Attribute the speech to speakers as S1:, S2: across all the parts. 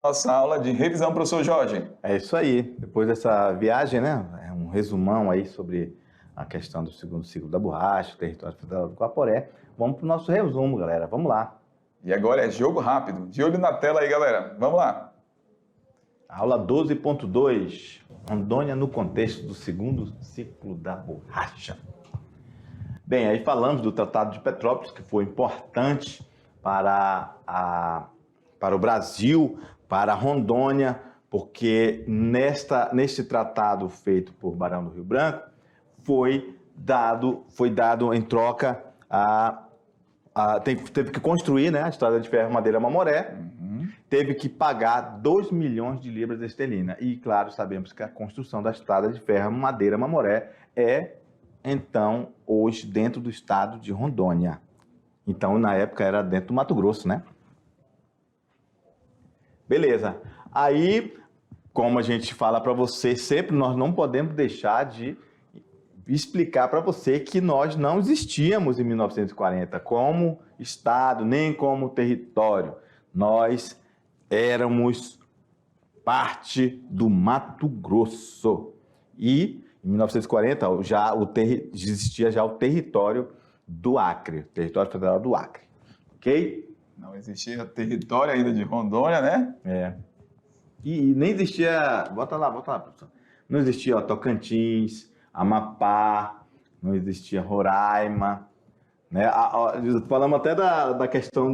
S1: Nossa aula de revisão, professor Jorge.
S2: É isso aí. Depois dessa viagem, né? É um resumão aí sobre a questão do segundo ciclo da borracha, território federal do Guaporé. Vamos para o nosso resumo, galera. Vamos lá.
S1: E agora é jogo rápido. De olho na tela aí, galera. Vamos lá.
S2: Aula 12.2. Rondônia no contexto do segundo ciclo da borracha. Bem, aí falamos do Tratado de Petrópolis, que foi importante para o Brasil, para Rondônia, porque neste tratado feito por Barão do Rio Branco, foi dado em troca teve que construir, né, a estrada de ferro Madeira Mamoré, teve que pagar 2 milhões de libras esterlinas. E, claro, sabemos que a construção da estrada de ferro Madeira Mamoré é, então, hoje, dentro do estado de Rondônia. Então, na época, era dentro do Mato Grosso, né? Beleza. Aí, como a gente fala para você sempre, nós não podemos deixar de explicar para você que nós não existíamos em 1940 como estado, nem como território. Nós éramos parte do Mato Grosso. E em 1940 existia já o território do Acre, território federal do Acre. Ok?
S1: Não existia território ainda de Rondônia, né?
S2: É. E nem existia... Volta lá, professor. Não existia Tocantins, Amapá, não existia Roraima, né? Falamos até da questão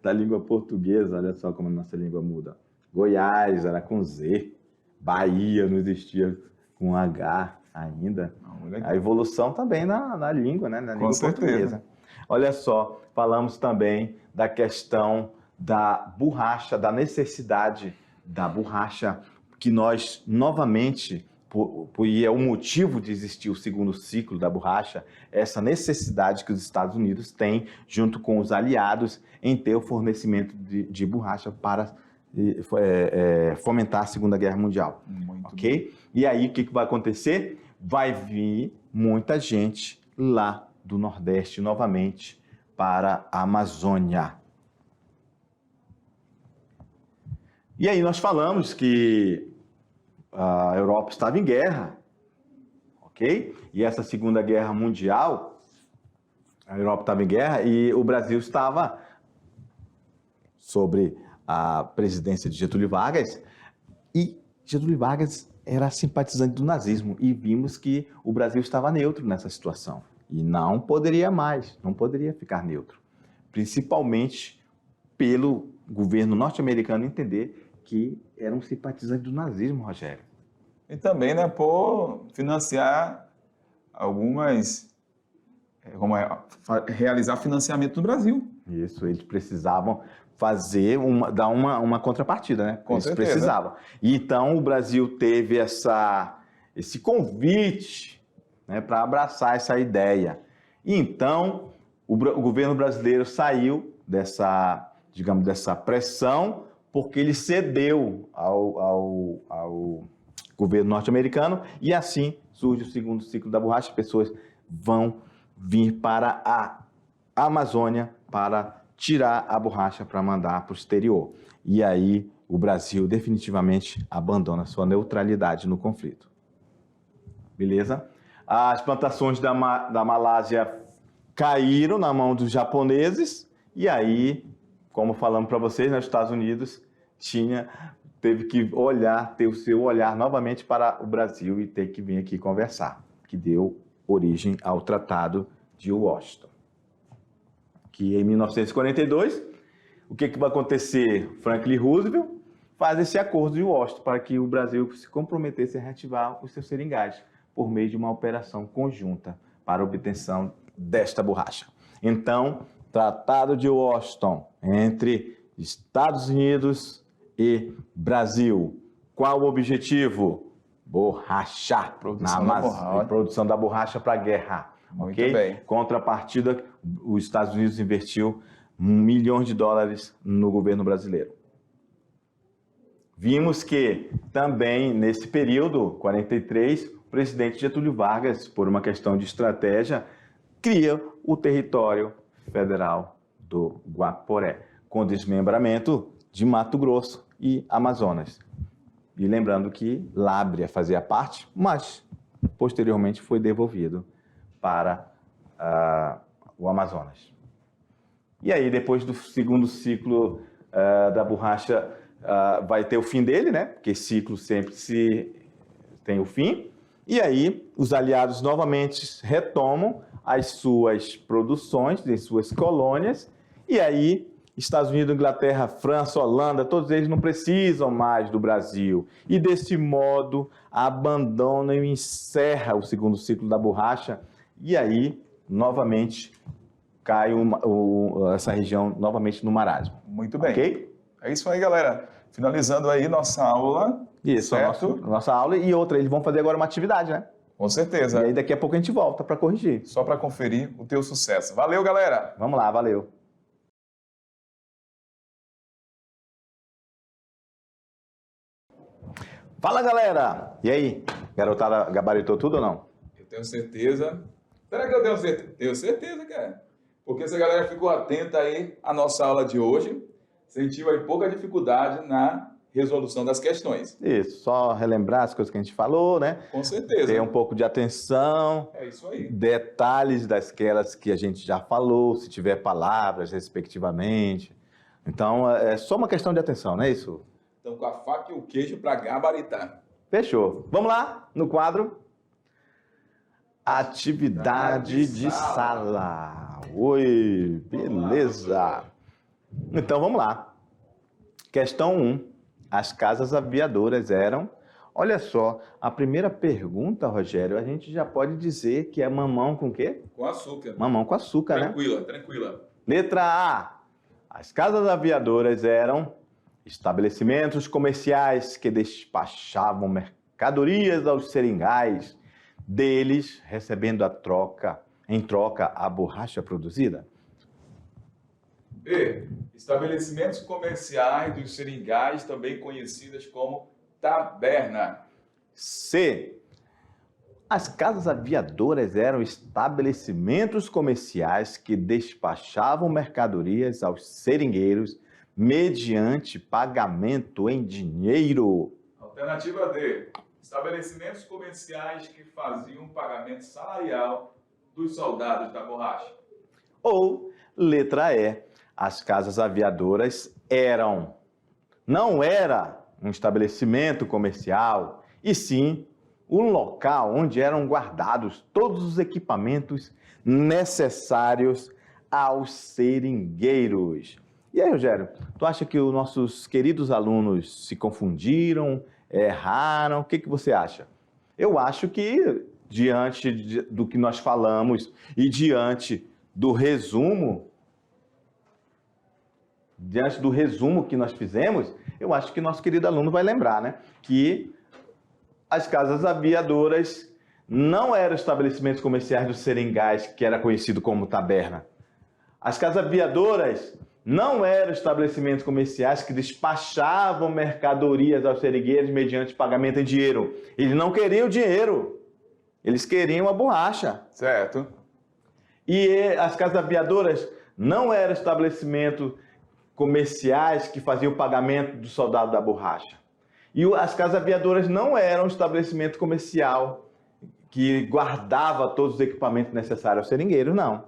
S2: da língua portuguesa, olha só como a nossa língua muda. Goiás era com Z, Bahia não existia com H ainda. A evolução também na língua, né? Na língua portuguesa. Olha só, falamos também da questão da borracha, da necessidade da borracha, que nós novamente... E é o motivo de existir o segundo ciclo da borracha, essa necessidade que os Estados Unidos têm, junto com os aliados, em ter o fornecimento de borracha para fomentar a Segunda Guerra Mundial. Ok? Bom. E aí, o que vai acontecer? Vai vir muita gente lá do Nordeste, novamente, para a Amazônia. E aí nós falamos que a Europa estava em guerra, ok? E essa Segunda Guerra Mundial, a Europa estava em guerra e o Brasil estava sobre a presidência de Getúlio Vargas, e Getúlio Vargas era simpatizante do nazismo, e vimos que o Brasil estava neutro nessa situação, e não poderia ficar neutro, principalmente pelo governo norte-americano entender que era um simpatizante do nazismo, Rogério.
S1: E também, né, por financiar realizar financiamento no Brasil.
S2: Isso, eles precisavam dar uma contrapartida, né?
S1: Com certeza.
S2: Precisavam. E então o Brasil teve esse convite, né, para abraçar essa ideia. E então o governo brasileiro saiu dessa pressão, porque ele cedeu ao governo norte-americano, e assim surge o segundo ciclo da borracha. Pessoas vão vir para a Amazônia para tirar a borracha para mandar para o exterior. E aí o Brasil definitivamente abandona sua neutralidade no conflito. Beleza? As plantações da Malásia caíram na mão dos japoneses, e aí, como falamos para vocês, nos Estados Unidos teve que ter o seu olhar novamente para o Brasil e ter que vir aqui conversar, que deu origem ao Tratado de Washington. Que em 1942, o que vai acontecer? Franklin Roosevelt faz esse acordo de Washington para que o Brasil se comprometesse a reativar os seus seringais por meio de uma operação conjunta para a obtenção desta borracha. Então, Tratado de Washington entre Estados Unidos e Brasil. Qual o objetivo? Borracha. Produção da borracha para a guerra.
S1: Muito
S2: okay?
S1: Bem.
S2: Contrapartida, os Estados Unidos investiu milhões de dólares no governo brasileiro. Vimos que também nesse período, 43, o presidente Getúlio Vargas, por uma questão de estratégia, cria o território federal do Guaporé, com desmembramento de Mato Grosso e Amazonas. E lembrando que Lábrea fazia parte, mas posteriormente foi devolvido para o Amazonas. E aí, depois do segundo ciclo da borracha, vai ter o fim dele, né? Porque ciclo sempre tem o fim. E aí, os aliados novamente retomam as suas produções, as suas colônias. E aí, Estados Unidos, Inglaterra, França, Holanda, todos eles não precisam mais do Brasil. E desse modo, abandonam e encerra o segundo ciclo da borracha. E aí, novamente, cai essa região novamente no marasmo.
S1: Muito bem.
S2: Ok?
S1: É isso aí, galera. Finalizando aí nossa aula.
S2: Isso,
S1: certo?
S2: nossa aula. E outra, eles vão fazer agora uma atividade, né?
S1: Com certeza.
S2: E aí daqui a pouco a gente volta para corrigir.
S1: Só para conferir o teu sucesso. Valeu, galera!
S2: Vamos lá, valeu. Fala, galera! E aí? Garotada gabaritou tudo ou não?
S1: Eu tenho certeza. Será que eu tenho certeza? Tenho certeza, cara. Porque essa galera ficou atenta aí à nossa aula de hoje, sentiu aí pouca dificuldade na resolução das questões.
S2: Isso, só relembrar as coisas que a gente falou, né?
S1: Com certeza.
S2: Ter um pouco de atenção.
S1: É isso aí.
S2: Detalhes daquelas que a gente já falou, se tiver palavras, respectivamente. Então, é só uma questão de atenção, não é isso?
S1: Então, com a faca e o queijo para gabaritar.
S2: Fechou. Vamos lá, no quadro. Atividade de sala. Oi, beleza. Então, vamos lá. Questão 1. As casas aviadoras eram... Olha só, a primeira pergunta, Rogério, a gente já pode dizer que é mamão com o quê?
S1: Com açúcar.
S2: Mamão com açúcar,
S1: Tranquila,
S2: né?
S1: tranquila.
S2: Letra A. As casas aviadoras eram estabelecimentos comerciais que despachavam mercadorias aos seringais, deles recebendo em troca a borracha produzida.
S1: B. Estabelecimentos comerciais dos seringais, também conhecidas como taberna.
S2: C. As casas aviadoras eram estabelecimentos comerciais que despachavam mercadorias aos seringueiros mediante pagamento em dinheiro.
S1: Alternativa D. Estabelecimentos comerciais que faziam pagamento salarial dos soldados da borracha.
S2: Ou, letra E, as casas aviadoras não era um estabelecimento comercial, e sim um local onde eram guardados todos os equipamentos necessários aos seringueiros. E aí, Rogério, tu acha que os nossos queridos alunos se confundiram, erraram? O que você acha? Eu acho que, diante do que nós falamos e diante do resumo que nós fizemos, eu acho que nosso querido aluno vai lembrar, né? Que as casas aviadoras não eram estabelecimentos comerciais dos seringais, que era conhecido como taberna. As casas aviadoras não eram estabelecimentos comerciais que despachavam mercadorias aos seringueiros mediante pagamento em dinheiro. Eles não queriam dinheiro, eles queriam a borracha.
S1: Certo.
S2: E as casas aviadoras não eram estabelecimentos comerciais que faziam o pagamento do soldado da borracha. E as casas aviadoras não eram um estabelecimento comercial que guardava todos os equipamentos necessários aos seringueiros, não.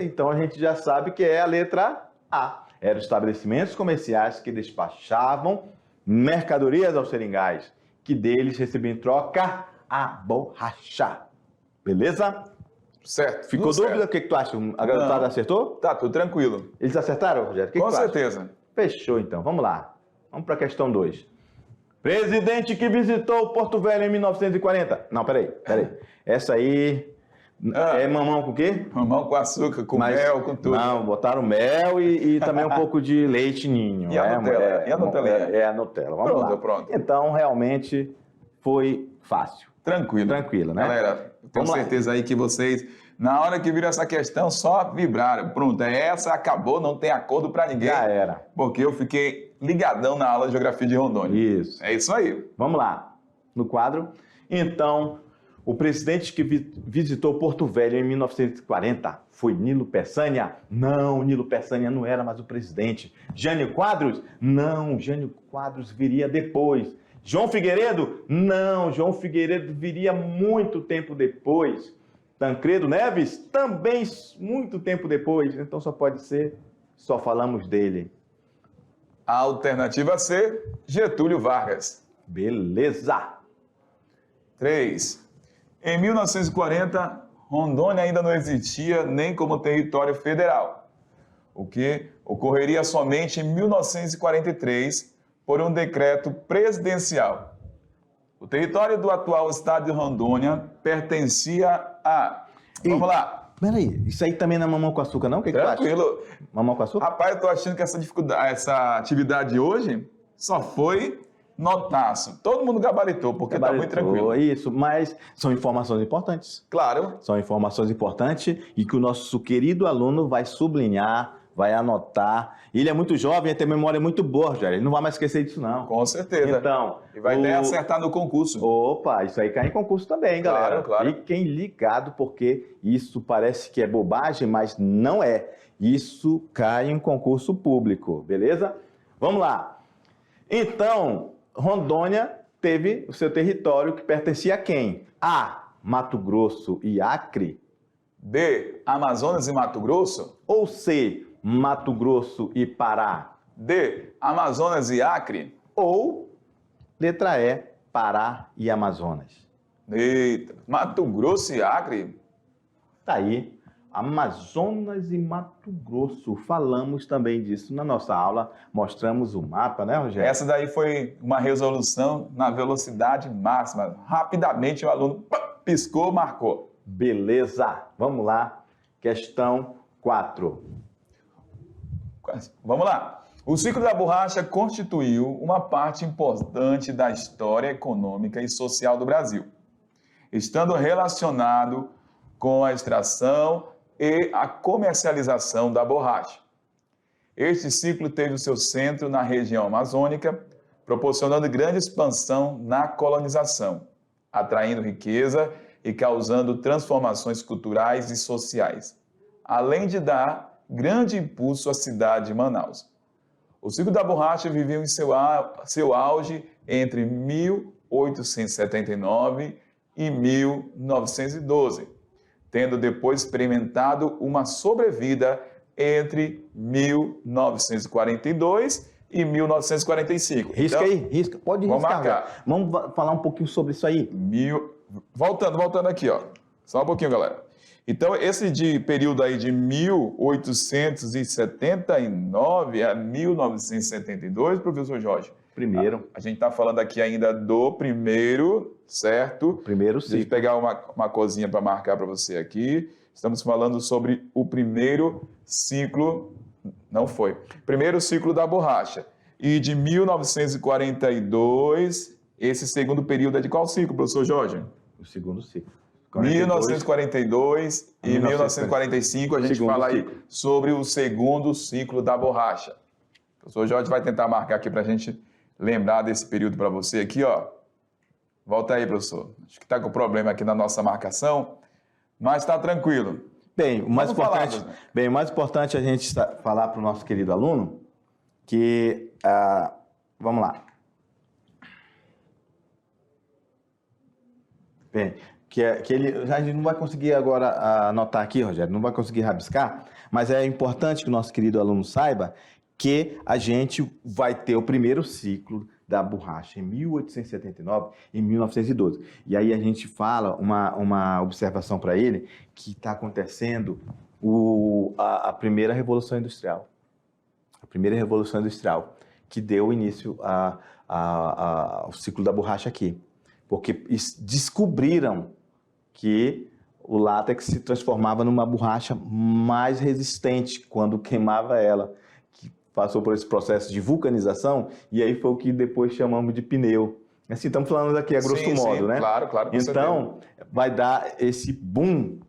S2: Então a gente já sabe que é a letra A. Eram estabelecimentos comerciais que despachavam mercadorias aos seringais, que deles recebiam em troca a borracha. Beleza?
S1: Certo.
S2: Ficou
S1: tudo
S2: dúvida?
S1: certo.
S2: O que tu acha? A garotada acertou?
S1: Tá, tudo tranquilo.
S2: Eles acertaram, Rogério? O que
S1: Com
S2: tu acha?
S1: certeza.
S2: Fechou, então. Vamos lá. Vamos para a questão 2. Presidente que visitou Porto Velho em 1940. Não, peraí. Essa aí é mamão com o quê?
S1: Mamão com açúcar, com mel, com tudo.
S2: Não, botaram mel e também um pouco de leite ninho.
S1: E a Nutella? E a Nutelinha?
S2: É a Nutella. Vamos lá.
S1: Pronto.
S2: Então, realmente, foi fácil.
S1: Tranquilo,
S2: né?
S1: Galera, eu tenho certeza aí que vocês, na hora que viram essa questão, só vibraram. Pronto, essa acabou, não tem acordo para ninguém.
S2: Já era.
S1: Porque eu fiquei ligadão na aula de Geografia de Rondônia.
S2: Isso.
S1: É isso aí.
S2: Vamos lá. No quadro. Então, O presidente que visitou Porto Velho em 1940 foi Nilo Peçanha? Não, Nilo Peçanha não era mais o presidente. Jânio Quadros? Não, Jânio Quadros viria depois. João Figueiredo? Não, João Figueiredo viria muito tempo depois. Tancredo Neves? Também muito tempo depois. Então só pode ser, só falamos dele.
S1: A alternativa C, Getúlio Vargas.
S2: Beleza.
S1: 3. Em 1940, Rondônia ainda não existia nem como território federal, o que ocorreria somente em 1943 por um decreto presidencial. O território do atual estado de Rondônia pertencia a... Vamos lá.
S2: Peraí, isso aí também não é mamão com açúcar, não? O que tu acha?
S1: Tranquilo.
S2: Mamão com açúcar?
S1: Rapaz, eu tô achando que essa atividade hoje só foi notaço. Todo mundo gabaritou, porque tá muito tranquilo.
S2: Isso, mas são informações importantes.
S1: Claro.
S2: São informações importantes e que o nosso querido aluno vai sublinhar, vai anotar. Ele é muito jovem e tem memória muito boa, Rogério. Ele não vai mais esquecer disso, não.
S1: Com certeza.
S2: Então,
S1: e vai até acertar no concurso.
S2: Opa, isso aí cai em concurso também, galera.
S1: Claro.
S2: Fiquem ligados, porque isso parece que é bobagem, mas não é. Isso cai em concurso público, beleza? Vamos lá. Então, Rondônia teve o seu território que pertencia a quem? A, Mato Grosso e Acre.
S1: B, Amazonas e Mato Grosso.
S2: Ou C, Mato Grosso e Pará.
S1: D, Amazonas e Acre.
S2: Ou, letra E, Pará e Amazonas.
S1: Eita, Mato Grosso e Acre?
S2: Tá aí, Amazonas e Mato Grosso. Falamos também disso na nossa aula, mostramos o mapa, né, Rogério?
S1: Essa daí foi uma resolução na velocidade máxima. Rapidamente o aluno piscou, marcou.
S2: Beleza, vamos lá. Questão 4.
S1: Vamos lá. O ciclo da borracha constituiu uma parte importante da história econômica e social do Brasil, estando relacionado com a extração e a comercialização da borracha. Este ciclo teve o seu centro na região amazônica, proporcionando grande expansão na colonização, atraindo riqueza e causando transformações culturais e sociais, além de dar grande impulso à cidade de Manaus. O ciclo da borracha viveu em seu auge entre 1879 e 1912, tendo depois experimentado uma sobrevida entre 1942 e 1945.
S2: Risca
S1: então,
S2: aí, risca. Pode riscar.
S1: Vamos marcar.
S2: Vamos falar um pouquinho sobre isso aí.
S1: Voltando aqui, ó. Só um pouquinho, galera. Então, esse período aí de 1879 a 1972, professor Jorge.
S2: Primeiro.
S1: A gente está falando aqui ainda do primeiro, certo?
S2: Primeiro ciclo.
S1: Deixa eu pegar uma coisinha para marcar para você aqui. Estamos falando sobre o primeiro ciclo, não foi, primeiro ciclo da borracha. E de 1942, esse segundo período é de qual ciclo, professor Jorge?
S2: O segundo ciclo.
S1: 1942 e 1945, a gente fala aí sobre o segundo ciclo da borracha. O professor Jorge vai tentar marcar aqui para a gente lembrar desse período para você aqui, ó. Volta aí, professor. Acho que está com problema aqui na nossa marcação, mas está tranquilo.
S2: Bem, o mais importante é a gente falar para o nosso querido aluno que, vamos lá. Bem, que a gente não vai conseguir agora anotar aqui, Rogério, não vai conseguir rabiscar, mas é importante que o nosso querido aluno saiba que a gente vai ter o primeiro ciclo da borracha em 1879 e 1912. E aí a gente fala uma observação para ele que está acontecendo a primeira Revolução Industrial. A primeira Revolução Industrial que deu início ao ciclo da borracha aqui. Porque descobriram que o látex se transformava numa borracha mais resistente quando queimava ela, que passou por esse processo de vulcanização, e aí foi o que depois chamamos de pneu. Assim, estamos falando aqui a grosso modo, né?
S1: Claro, com
S2: então, vai dar esse boom,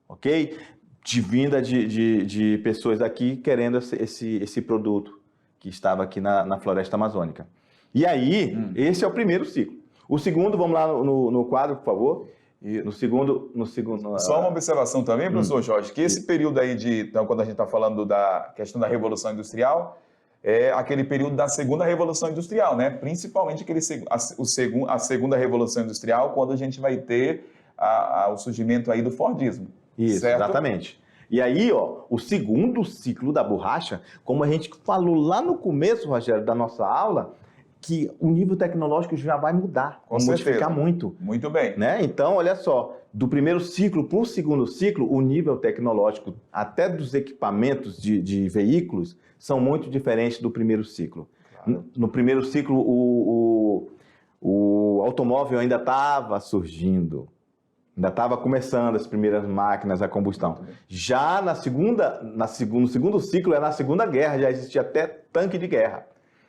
S2: ok? De vinda de pessoas aqui querendo esse produto que estava aqui na floresta amazônica. E aí, esse é o primeiro ciclo. O segundo, vamos lá no quadro, por favor. No segundo...
S1: Só uma observação também, professor Jorge, que esse período aí então, quando a gente está falando da questão da Revolução Industrial, é aquele período da segunda Revolução Industrial, né? Principalmente a segunda Revolução Industrial, quando a gente vai ter o surgimento aí do Fordismo.
S2: Isso,
S1: certo?
S2: exatamente. E aí, ó, o segundo ciclo da borracha, como a gente falou lá no começo, Rogério, da nossa aula, que o nível tecnológico já vai mudar,
S1: Com
S2: vai
S1: certeza.
S2: modificar muito.
S1: Muito bem.
S2: Né? Então, olha só, do primeiro ciclo para o segundo ciclo, o nível tecnológico, até dos equipamentos de veículos, são muito diferentes do primeiro ciclo.
S1: Claro.
S2: No primeiro ciclo, o automóvel ainda estava surgindo, ainda estava começando as primeiras máquinas a combustão. Já no segundo ciclo, na Segunda Guerra, já existia até tanque de guerra.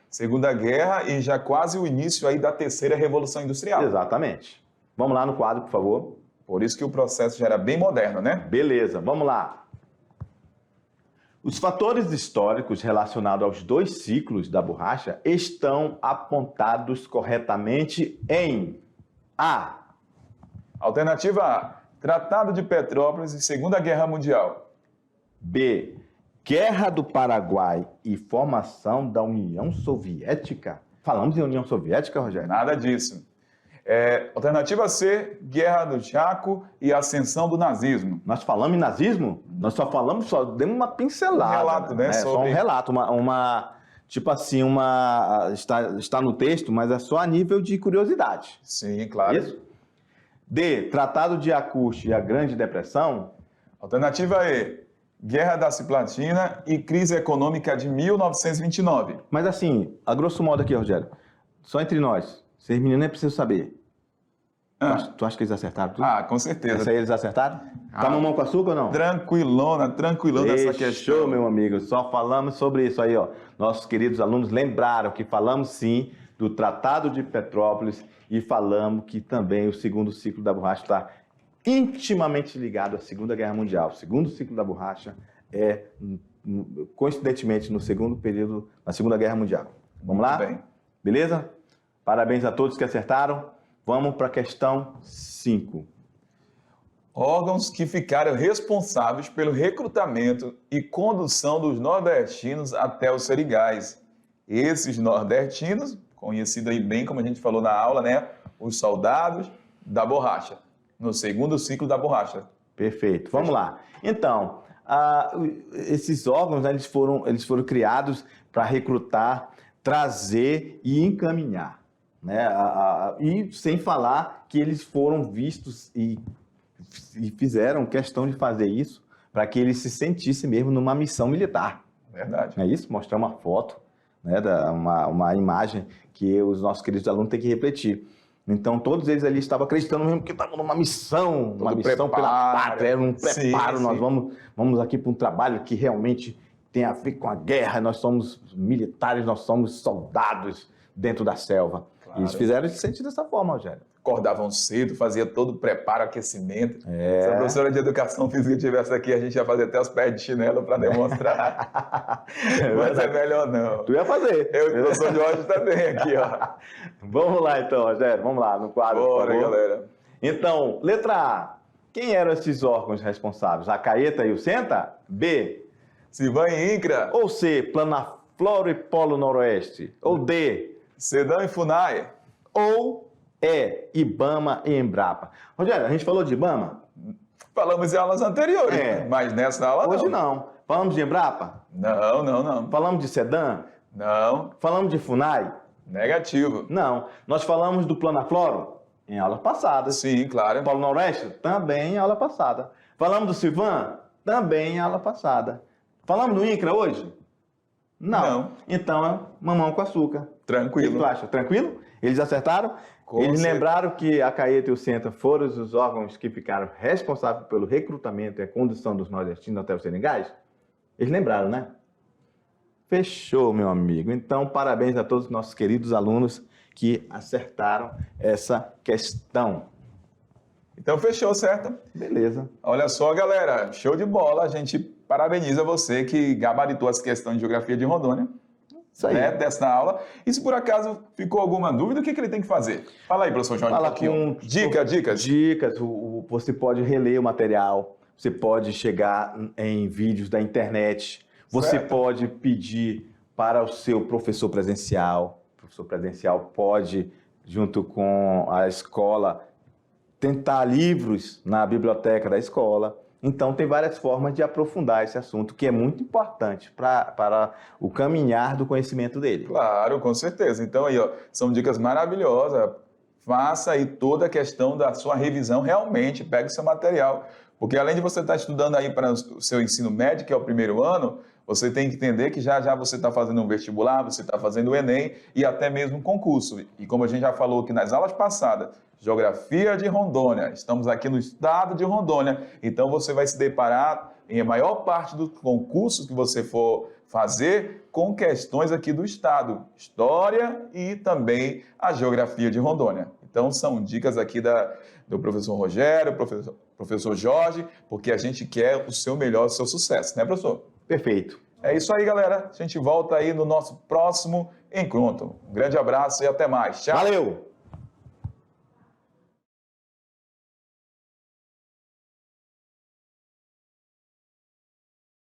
S1: Segunda Guerra e já quase o início aí da terceira Revolução Industrial.
S2: Exatamente. Vamos lá no quadro, por favor.
S1: Por isso que o processo já era bem moderno, né?
S2: Beleza, vamos lá. Os fatores históricos relacionados aos dois ciclos da borracha estão apontados corretamente em A.
S1: Alternativa A, Tratado de Petrópolis e Segunda Guerra Mundial.
S2: B. Guerra do Paraguai e formação da União Soviética. Falamos em União Soviética, Rogério?
S1: Nada disso. Alternativa C, Guerra do Chaco e ascensão do nazismo.
S2: Nós falamos em nazismo? Nós só demos uma pincelada.
S1: Um relato, né?
S2: Só um relato, tipo assim, está no texto, mas é só a nível de curiosidade.
S1: Sim, claro.
S2: Isso? D. Tratado de Acuste e a Grande Depressão.
S1: Alternativa E, Guerra da Cisplatina e crise econômica de 1929.
S2: Mas assim, a grosso modo aqui, Rogério, só entre nós, vocês meninos nem precisam saber. Tu acha que eles acertaram tudo?
S1: Com certeza.
S2: Essa aí eles acertaram? Tá mamão com açúcar ou não?
S1: Tranquilona essa questão.
S2: Fechou, meu amigo. Só falamos sobre isso aí, ó. Nossos queridos alunos lembraram que falamos sim do Tratado de Petrópolis e falamos que também o segundo ciclo da borracha está intimamente ligado à Segunda Guerra Mundial. O segundo ciclo da borracha é, coincidentemente, no segundo período, na Segunda Guerra Mundial. Vamos lá?
S1: Muito bem.
S2: Beleza? Parabéns a todos que acertaram. Vamos para a questão 5.
S1: Órgãos que ficaram responsáveis pelo recrutamento e condução dos nordestinos até os seringais. Esses nordestinos, conhecidos aí bem, como a gente falou na aula, né? Os soldados da borracha, no segundo ciclo da borracha.
S2: Perfeito. Vamos lá. Então, esses órgãos, né, eles foram criados para recrutar, trazer e encaminhar. Né? E sem falar que eles foram vistos e fizeram questão de fazer isso para que eles se sentissem mesmo numa missão militar.
S1: Verdade.
S2: Não é isso? Mostrar uma foto, né, uma imagem que os nossos queridos alunos têm que refletir. Então, todos eles ali estavam acreditando mesmo que estavam numa missão, uma missão pela pátria, um preparo. Sim. Nós vamos aqui para um trabalho que realmente tem a ver com a guerra. Nós somos militares, nós somos soldados dentro da selva. Claro. E eles fizeram esse sentido dessa forma, Rogério.
S1: Acordavam cedo, fazia todo o preparo, aquecimento. Se a professora de educação física estivesse aqui, a gente ia fazer até os pés de chinelo para demonstrar. Mas é melhor não.
S2: Tu ia fazer.
S1: Eu e o professor Jorge também aqui, ó.
S2: Vamos lá então, Rogério. Vamos lá no quadro.
S1: Bora, galera.
S2: Então, letra A. Quem eram esses órgãos responsáveis? A Caeta e o Senta? B.
S1: Sivan e INCRA.
S2: Ou C. Planaflora e Polo Noroeste? Ou D.
S1: SEDAM e FUNAI.
S2: Ou IBAMA e Embrapa. Rogério, a gente falou de IBAMA?
S1: Falamos em aulas anteriores, mas nessa aula
S2: hoje não. Falamos de Embrapa?
S1: Não.
S2: Falamos de SEDAM?
S1: Não.
S2: Falamos de FUNAI?
S1: Negativo.
S2: Não. Nós falamos do Planafloro? Em aula passada.
S1: Sim, claro.
S2: Polo Noroeste? Também em aula passada. Falamos do Sivan? Também em aula passada. Falamos do INCRA hoje? Não. Então é mamão com açúcar.
S1: Tranquilo.
S2: O que tu acha? Tranquilo? Eles acertaram? Eles lembraram que a Caeta e o Senta foram os órgãos que ficaram responsáveis pelo recrutamento e a condução dos nordestinos até os seringais? Eles lembraram, né? Fechou, meu amigo. Então, parabéns a todos os nossos queridos alunos que acertaram essa questão.
S1: Então, fechou, certo?
S2: Beleza.
S1: Olha só, galera. Show de bola. A gente parabeniza você que gabaritou as questões de Geografia de Rondônia.
S2: Isso aí.
S1: né, dessa aula. E se por acaso ficou alguma dúvida, o que ele tem que fazer? Fala aí, professor Jorge.
S2: Fala
S1: um pouquinho. Dicas.
S2: Dicas. Você pode reler o material, você pode chegar em vídeos da internet, você
S1: Certo.
S2: pode pedir para o seu professor presencial. O professor presencial pode, junto com a escola, tentar livros na biblioteca da escola. Então, tem várias formas de aprofundar esse assunto, que é muito importante para o caminhar do conhecimento dele.
S1: Claro, com certeza. Então aí, ó, são dicas maravilhosas. Faça aí toda a questão da sua revisão, realmente, pegue o seu material. Porque além de você estar estudando aí para o seu ensino médio, que é o primeiro ano, você tem que entender que já você está fazendo um vestibular, você está fazendo o Enem e até mesmo um concurso. E como a gente já falou aqui nas aulas passadas, Geografia de Rondônia, estamos aqui no estado de Rondônia, então você vai se deparar, em a maior parte dos concursos que você for fazer, com questões aqui do estado, História e também a Geografia de Rondônia. Então são dicas aqui do professor Rogério, professor Jorge, porque a gente quer o seu melhor, o seu sucesso, né, professor?
S2: Perfeito.
S1: É isso aí, galera. A gente volta aí no nosso próximo encontro. Um grande abraço e até mais. Tchau.
S2: Valeu!